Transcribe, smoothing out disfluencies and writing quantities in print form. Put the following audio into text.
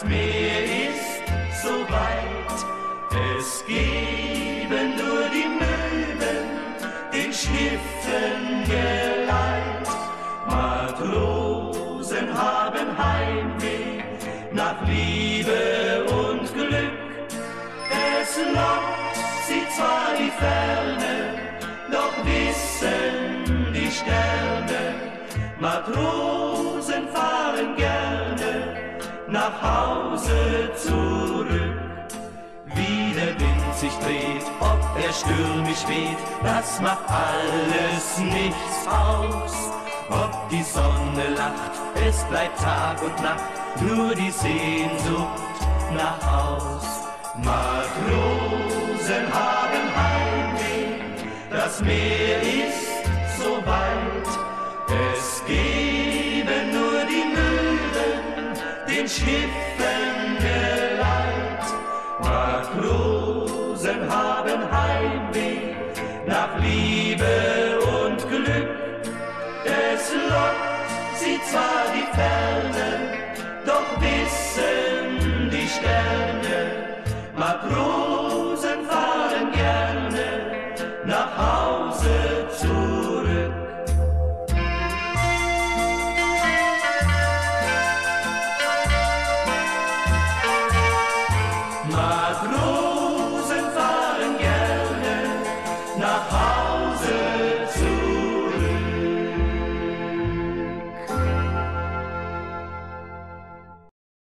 Das Meer ist so weit, es geben nur die Möwen den Schiffen Geleit. Matrosen haben Heimweh nach Liebe und Glück. Es lockt sie zwar die Ferne, doch wissen die Sterne, Matrosen fahren gerne nach Hause zurück. Wie der Wind sich dreht, ob er stürmisch weht, das macht alles nichts aus. Ob die Sonne lacht, es bleibt Tag und Nacht, nur die Sehnsucht nach Haus. Matrosen haben Heimweh, das Meer ist so weit, es geben nur die Möwen den Schiffen Geleit. Matrosen haben Heimweh nach Liebe und Glück. Es lockt sie zwar die Ferne,